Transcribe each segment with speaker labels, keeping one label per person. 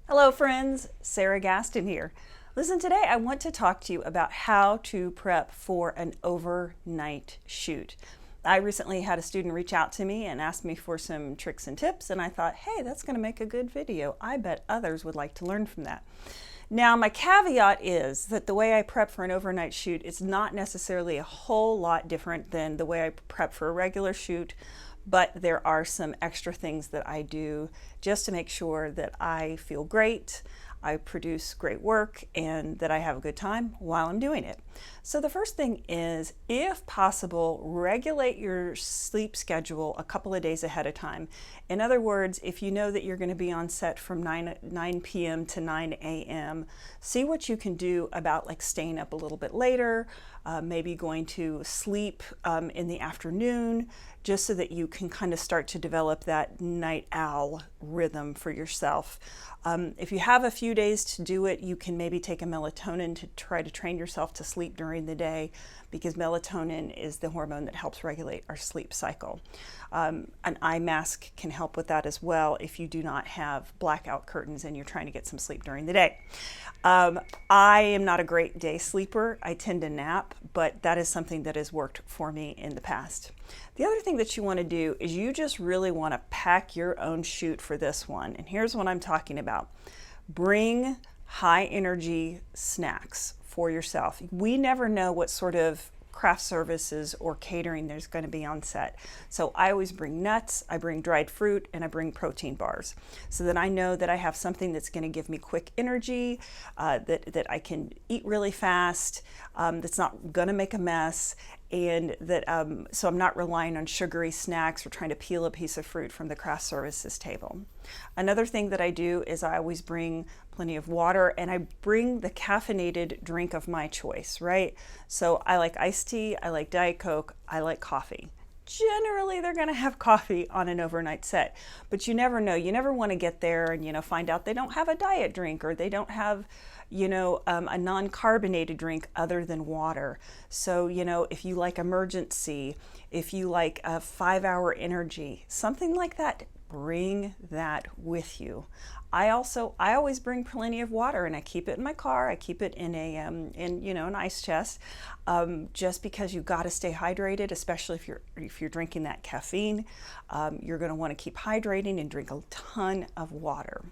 Speaker 1: Hello friends, Sarah Gaston here. Listen, today I want to talk to you about how to prep for an overnight shoot. I recently had a student reach out to me and ask me for some tricks and tips, and I thought, hey, that's going to make a good video. I bet others would like to learn from that. Now, my caveat is that the way I prep for an overnight shoot is not necessarily a whole lot different than the way I prep for a regular shoot, but there are some extra things that I do just to make sure that I feel great, I produce great work, and that I have a good time while I'm doing it. So the first thing is, if possible, regulate your sleep schedule a couple of days ahead of time. In other words, if you know that you're going to be on set from 9 p.m. to 9 a.m., see what you can do about like staying up a little bit later, maybe going to sleep in the afternoon, just so that you can kind of start to develop that night owl rhythm for yourself. If you have a few days to do it, you can maybe take a melatonin to try to train yourself to sleep during the day, because melatonin is the hormone that helps regulate our sleep cycle. An eye mask can help with that as well if you do not have blackout curtains and you're trying to get some sleep during the day. I am not a great day sleeper. I tend to nap, but that is something that has worked for me in the past. The other thing that you want to do is you just really want to pack your own shoot for this one. And here's what I'm talking about. Bring high energy snacks for yourself. We never know what sort of craft services or catering there's going to be on set. So I always bring nuts, I bring dried fruit, and I bring protein bars, so that I know that I have something that's going to give me quick energy, that I can eat really fast, that's not going to make a mess, and that so I'm not relying on sugary snacks or trying to peel a piece of fruit from the craft services table. Another thing that I do is I always bring plenty of water, and I bring the caffeinated drink of my choice, right? So I like iced tea, I like Diet Coke, I like coffee. Generally, they're going to have coffee on an overnight set, but you never know. You never want to get there and find out they don't have a diet drink, or they don't have a non-carbonated drink other than water. So if you like Emergency, if you like a 5-hour energy, something like that, bring that with you. I always bring plenty of water, and I keep it in my car. I keep it in an ice chest, just because you got to stay hydrated, especially if you're drinking that caffeine. You're going to want to keep hydrating and drink a ton of water.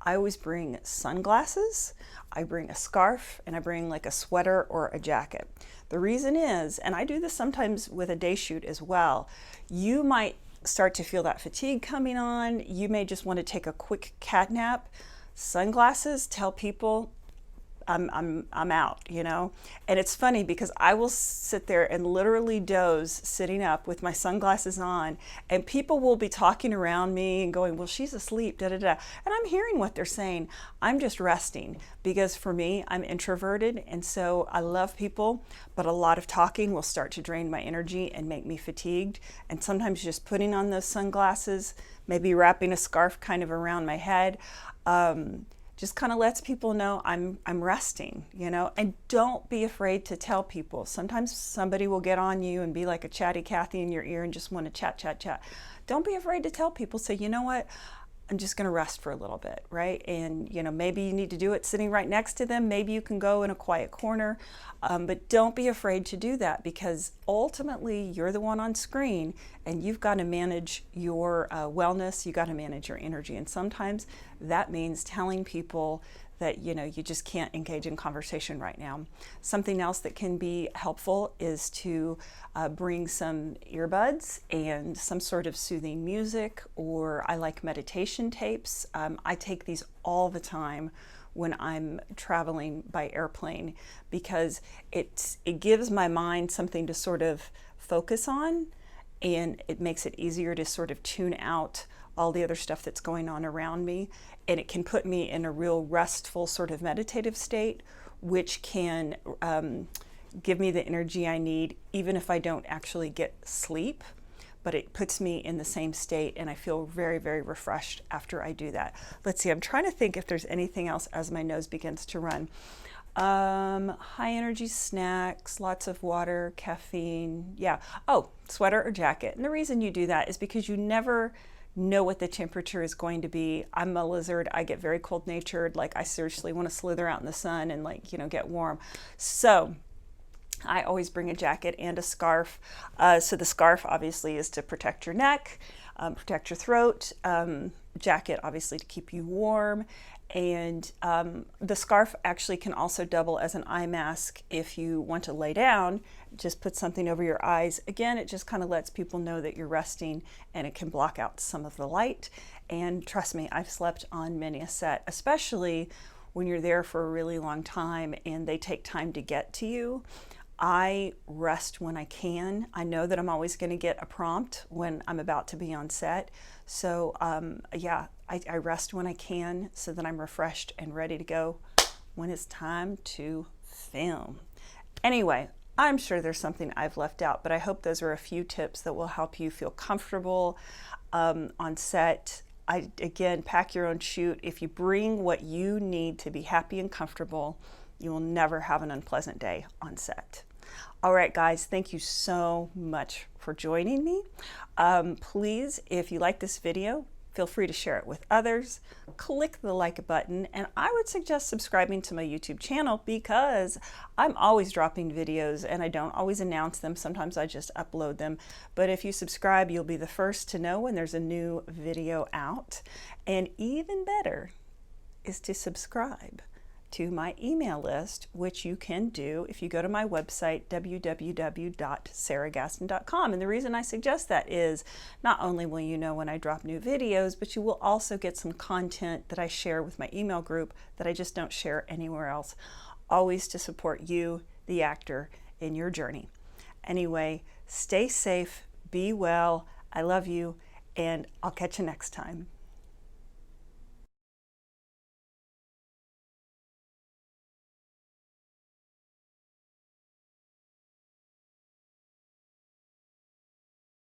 Speaker 1: I always bring sunglasses, I bring a scarf, and I bring like a sweater or a jacket. The reason is, and I do this sometimes with a day shoot as well, you might start to feel that fatigue coming on. You may just want to take a quick cat nap. Sunglasses tell people I'm out, And it's funny because I will sit there and literally doze sitting up with my sunglasses on, and people will be talking around me and going, well, she's asleep, da da da. And I'm hearing what they're saying. I'm just resting, because for me, I'm introverted, and so I love people, but a lot of talking will start to drain my energy and make me fatigued. And sometimes just putting on those sunglasses, maybe wrapping a scarf kind of around my head, just kind of lets people know I'm resting, and don't be afraid to tell people. Sometimes somebody will get on you and be like a chatty Cathy in your ear and just want to chat, chat, chat. Don't be afraid to tell people. Say, you know what? I'm just going to rest for a little bit, right? And, maybe you need to do it sitting right next to them. Maybe you can go in a quiet corner, but don't be afraid to do that, because ultimately you're the one on screen, and you've got to manage your wellness. You got to manage your energy. And sometimes that means telling people that you just can't engage in conversation right now. Something else that can be helpful is to bring some earbuds and some sort of soothing music, or I like meditation tapes. I take these all the time when I'm traveling by airplane, because it gives my mind something to sort of focus on, and it makes it easier to sort of tune out all the other stuff that's going on around me, and it can put me in a real restful sort of meditative state, which can give me the energy I need, even if I don't actually get sleep, but it puts me in the same state, and I feel very, very refreshed after I do that. Let's see, I'm trying to think if there's anything else as my nose begins to run. High energy snacks, lots of water, caffeine. Yeah. Oh, sweater or jacket. And the reason you do that is because you never know what the temperature is going to be. I'm a lizard. I get very cold natured. Like I seriously want to slither out in the sun and like, get warm. So I always bring a jacket and a scarf. So the scarf obviously is to protect your neck, protect your throat. Jacket obviously to keep you warm. And the scarf actually can also double as an eye mask if you want to lay down. Just put something over your eyes. Again, it just kind of lets people know that you're resting, and it can block out some of the light. And trust me, I've slept on many a set, especially when you're there for a really long time and they take time to get to you. I rest when I can. I know that I'm always going to get a prompt when I'm about to be on set. So yeah, I rest when I can so that I'm refreshed and ready to go when it's time to film. Anyway, I'm sure there's something I've left out, but I hope those are a few tips that will help you feel comfortable on set. Again, pack your own chute. If you bring what you need to be happy and comfortable, you will never have an unpleasant day on set. All right, guys, thank you so much for joining me. Please, if you like this video, feel free to share it with others. Click the like button, and I would suggest subscribing to my YouTube channel because I'm always dropping videos and I don't always announce them. Sometimes I just upload them. But if you subscribe, you'll be the first to know when there's a new video out. And even better is to subscribe to my email list, which you can do if you go to my website, www.sarahgaston.com. And the reason I suggest that is not only will you know when I drop new videos, but you will also get some content that I share with my email group that I just don't share anywhere else, always to support you, the actor, in your journey. Anyway, stay safe, be well, I love you, and I'll catch you next time.